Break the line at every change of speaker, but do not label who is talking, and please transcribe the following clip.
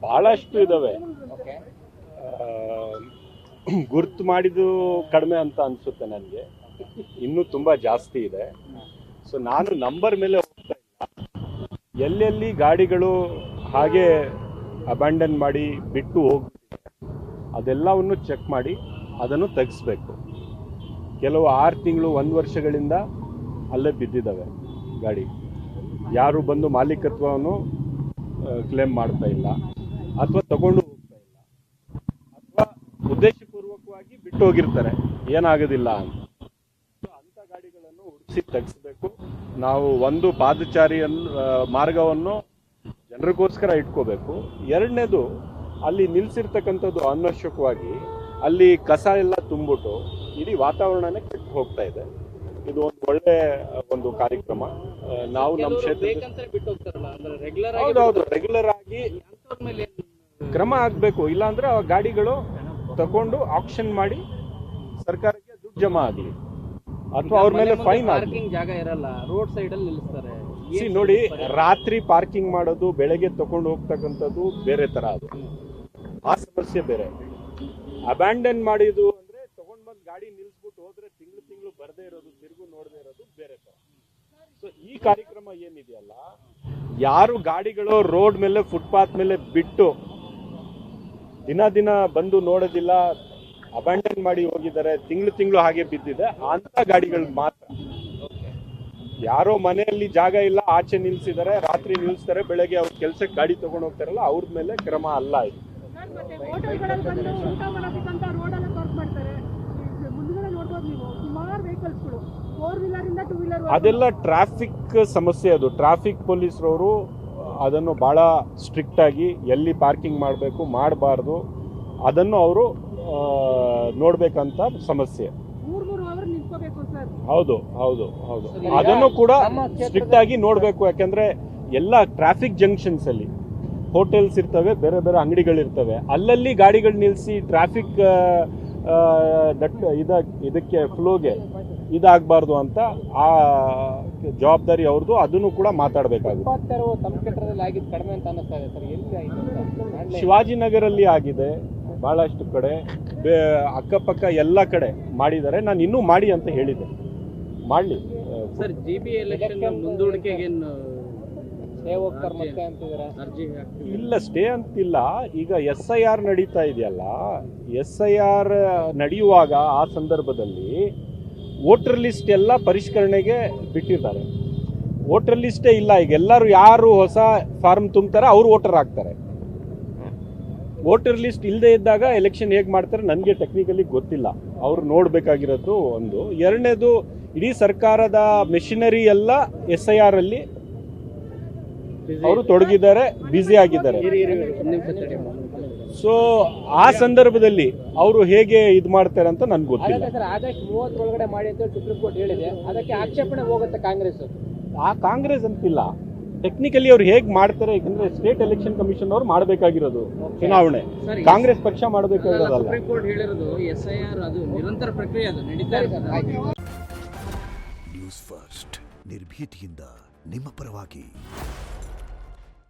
ಭಾಳಷ್ಟು ಇದ್ದಾವೆ.
ಓಕೆ.
ಗುರ್ತು ಮಾಡಿದ್ದು ಕಡಿಮೆ ಅಂತ ಅನಿಸುತ್ತೆ ನನಗೆ, ಇನ್ನೂ ತುಂಬ ಜಾಸ್ತಿ ಇದೆ. ಸೊ ನಾನು ನಂಬರ್ ಮೇಲೆ ಹೋಗ್ತಾ ಇಲ್ಲ. ಎಲ್ಲೆಲ್ಲಿ ಗಾಡಿಗಳು ಹಾಗೆ ಅಬ್ಯಾಂಡನ್ ಮಾಡಿ ಬಿಟ್ಟು ಹೋಗ್ತಿದೆ ಅದೆಲ್ಲವನ್ನು ಚೆಕ್ ಮಾಡಿ ಅದನ್ನು ತೆಗೆಸ್ಬೇಕು. ಕೆಲವು 6 ತಿಂಗಳು 1 ವರ್ಷಗಳಿಂದ ಅಲ್ಲೇ ಬಿದ್ದಿದ್ದಾವೆ ಗಾಡಿ. ಯಾರು ಬಂದು ಮಾಲೀಕತ್ವವನ್ನು ಕ್ಲೇಮ್ ಮಾಡ್ತಾ ಇಲ್ಲ ಅಥವಾ ತಗೊಂಡು ಹೋಗ್ತಾ ಇಲ್ಲ ಅಥವಾ ಉದ್ದೇಶಪೂರ್ವಕವಾಗಿ ಬಿಟ್ಟು ಹೋಗಿರ್ತಾರೆ ಏನಾಗೋದಿಲ್ಲ ಅಂತ. ಅಂಥ ಗಾಡಿಗಳನ್ನು ಹುಡುಕಿ ತೆಗೆಸ್ಬೇಕು. ನಾವು ಒಂದು ಪಾದಚಾರಿಯನ್ನು ಮಾರ್ಗವನ್ನು ಜನರಿಗೋಸ್ಕರ ಇಟ್ಕೋಬೇಕು. ಎರಡನೇದು, ಅಲ್ಲಿ ನಿಲ್ಲಿಸಿರ್ತಕ್ಕಂಥದ್ದು ಅನವಶ್ಯಕವಾಗಿ ಅಲ್ಲಿ ಕಸ ಎಲ್ಲ ತುಂಬಿಟ್ಟು ಇಡೀ ವಾತಾವರಣನೇ ಕೆಟ್ಟು ಹೋಗ್ತಾ ಇದೆ. ಇದು ಒಂದು ಒಳ್ಳೆ ಒಂದು ಕಾರ್ಯಕ್ರಮ. ನಾವು ನಮ್ಮ ಹೌದೌದು ರೆಗ್ಯುಲರ್ ಆಗಿ ಕ್ರಮ ಆಗಬೇಕು. ಇಲ್ಲಾಂದ್ರೆ ಆ ಗಾಡಿಗಳು ತಗೊಂಡು ಆಕ್ಷನ್ ಮಾಡಿ ಸರ್ಕಾರಕ್ಕೆ ದುಡ್ಡು ಜಮಾ ಆಗಲಿ ಅಥವಾ ಅವ್ರ ಮೇಲೆ ಫೈನ್ ಆಗಲಿ.
ಜಾಗ ಇರಲ್ಲ, ರೋಡ್ ಸೈಡ್ ಅಲ್ಲಿ ನಿಲ್ಲಿಸ್ತಾರೆ.
ನೋಡಿ, ರಾತ್ರಿ ಪಾರ್ಕಿಂಗ್ ಮಾಡೋದು, ಬೆಳಗ್ಗೆ ತಗೊಂಡು ಹೋಗ್ತಕ್ಕಂಥದ್ದು ಬೇರೆ ತರ. ಅದು ಆ ಸಮಸ್ಯೆ ಬೇರೆ. ಅಬ್ಯಾಂಡನ್ ಮಾಡಿದ್ದು ಅಂದ್ರೆ ತಗೊಂಡ್ ಬಂದು ಗಾಡಿ ನಿಲ್ಸ್ಬಿಟ್ಟು ಹೋದ್ರೆ ತಿಂಗಳು ಬರ್ದೇ ಇರೋದು, ತಿರುಗು ನೋಡದೇ ಇರೋದು ಬೇರೆ ತರ. ಸೊ ಈ ಕಾರ್ಯಕ್ರಮ ಏನಿದೆಯಲ್ಲ, ಯಾರು ಗಾಡಿಗಳು ರೋಡ್ ಮೇಲೆ ಫುಟ್ಪಾತ್ ಮೇಲೆ ಬಿಟ್ಟು ದಿನ ಬಂದು ನೋಡೋದಿಲ್ಲ, ಅಬ್ಯಾಂಡನ್ ಮಾಡಿ ಹೋಗಿದ್ದಾರೆ, ತಿಂಗಳು ಹಾಗೆ ಬಿದ್ದಿದೆ, ಅಂತ ಗಾಡಿಗಳು ಮಾತ್ರ. ಯಾರೋ ಮನೆಯಲ್ಲಿ ಜಾಗ ಇಲ್ಲ, ಆಚೆ ನಿಲ್ಸಿದ್ದಾರೆ, ರಾತ್ರಿ ನಿಲ್ಸ್ತಾರೆ, ಬೆಳಗ್ಗೆ ಅವ್ರ ಕೆಲ್ಸಕ್ಕೆ ಗಾಡಿ ತಗೊಂಡು ಹೋಗ್ತಾರಲ್ಲ, ಅವ್ರ ಮೇಲೆ ಕ್ರಮ ಅಲ್ಲ ಇದು. ಅದೆಲ್ಲ ಟ್ರಾಫಿಕ್ ಸಮಸ್ಯೆ. ಅದು ಟ್ರಾಫಿಕ್ ಪೊಲೀಸರವರು ಅದನ್ನು ಬಹಳ ಸ್ಟ್ರಿಕ್ಟ್ ಆಗಿ ಎಲ್ಲಿ ಪಾರ್ಕಿಂಗ್ ಮಾಡಬೇಕು ಮಾಡಬಾರ್ದು ಅದನ್ನು ಅವರು ನೋಡ್ಬೇಕಂತ ಸಮಸ್ಯೆ. ಹೌದು ಅದನ್ನು ಕೂಡ ಸ್ಟ್ರಿಕ್ಟ್ ಆಗಿ ನೋಡ್ಬೇಕು. ಯಾಕಂದ್ರೆ ಎಲ್ಲ ಟ್ರಾಫಿಕ್ ಜಂಕ್ಷನ್ಸ್ ಅಲ್ಲಿ ಹೋಟೆಲ್ಸ್ ಇರ್ತವೆ, ಬೇರೆ ಅಂಗಡಿಗಳಿರ್ತವೆ, ಅಲ್ಲಲ್ಲಿ ಗಾಡಿಗಳು ನಿಲ್ಲಿಸಿ ಟ್ರಾಫಿಕ್ ಇದಕ್ಕೆ ಫ್ಲೋಗೆ ಇದಾಗಬಾರ್ದು ಅಂತ ಆ ಜವಾಬ್ದಾರಿ ಅವ್ರದ್ದು. ಅದನ್ನು ಕೂಡ ಮಾತಾಡಬೇಕಾಗುತ್ತೆ. ಶಿವಾಜಿನಗರಲ್ಲಿ ಆಗಿದೆ, ಬಹಳಷ್ಟು ಕಡೆ, ಅಕ್ಕಪಕ್ಕ ಎಲ್ಲ ಕಡೆ ಮಾಡಿದ್ದಾರೆ. ನಾನು ಇನ್ನೂ ಮಾಡಿ ಅಂತ ಹೇಳಿದ್ದೆ, ಮಾಡಲಿ.
ಸರ್, GP ಎಲೆಕ್ಷನ್ ಮುಂದೂಡಿಕೆಗೆ
ಇಲ್ಲ, ಸ್ಟೇ ಅಂತಿಲ್ಲ. ಈಗ SIR ನಡೀತಾ ಇದೆಯಲ್ಲ, SIR ನಡೆಯುವಾಗ ಆ ಸಂದರ್ಭದಲ್ಲಿ ವೋಟರ್ ಲಿಸ್ಟ್ ಎಲ್ಲ ಪರಿಷ್ಕರಣೆಗೆ ಬಿಟ್ಟಿದ್ದಾರೆ. ವೋಟರ್ ಲಿಸ್ಟೇ ಇಲ್ಲ. ಈಗ ಎಲ್ಲರೂ ಯಾರು ಹೊಸ ಫಾರ್ಮ್ ತುಂಬ್ತಾರೆ ಅವ್ರು ವೋಟರ್ ಆಗ್ತಾರೆ. ವೋಟರ್ ಲಿಸ್ಟ್ ಇಲ್ಲದೆ ಇದ್ದಾಗ ಎಲೆಕ್ಷನ್ ಹೇಗೆ ಮಾಡ್ತಾರೆ ನನಗೆ ಟೆಕ್ನಿಕಲಿ ಗೊತ್ತಿಲ್ಲ. ಅವ್ರು ನೋಡಬೇಕಾಗಿರೋದು ಒಂದು. ಎರಡನೇದು, ಇಡೀ ಸರ್ಕಾರದ ಮೆಷಿನರಿ ಎಲ್ಲ SIR ಅಲ್ಲಿ ಅವರು ತೊಡಗಿದ್ದಾರೆ, ಬ್ಯುಸಿ ಆಗಿದ್ದಾರೆ. ಸೊ ಆ ಸಂದರ್ಭದಲ್ಲಿ ಅವರು ಹೇಗೆ ಇದು ಮಾಡ್ತಾರೆ ಅಂತ ನನ್ಗೆ ಗೊತ್ತಿಲ್ಲ.
ಆಗಸ್ಟ್ 30 ಒಳಗಡೆ ಮಾಡಿ ಅಂತ ಸುಪ್ರೀಂ ಕೋರ್ಟ್ ಹೇಳಿದೆ. ಅದಕ್ಕೆ ಆಕ್ಷೇಪಣೆ ಹೋಗುತ್ತೆ ಕಾಂಗ್ರೆಸ್.
ಆ ಕಾಂಗ್ರೆಸ್ ಅಂತಿಲ್ಲ, ಟೆಕ್ನಿಕಲಿ ಅವ್ರು ಹೇಗೆ ಮಾಡ್ತಾರೆ. ಯಾಕಂದ್ರೆ ಸ್ಟೇಟ್ ಎಲೆಕ್ಷನ್ ಕಮಿಷನ್ ಅವ್ರು ಮಾಡಬೇಕಾಗಿರೋದು ಚುನಾವಣೆ, ಕಾಂಗ್ರೆಸ್ ಪಕ್ಷ ಮಾಡಬೇಕಾಗಿರೋದಲ್ಲ.
ಸುಪ್ರೀಂ ಕೋರ್ಟ್ ಹೇಳಿರೋದು SIR ಅದು ನಿರಂತರ ಪ್ರಕ್ರಿಯೆ, ಅದು ನಡೀತಾ ಇರ್ತದೆ.
ನ್ಯೂಸ್ ಫಸ್ಟ್, ನಿರ್ಭೀತಿಯಿಂದ ನಿಮ್ಮ ಪರವಾಗಿ.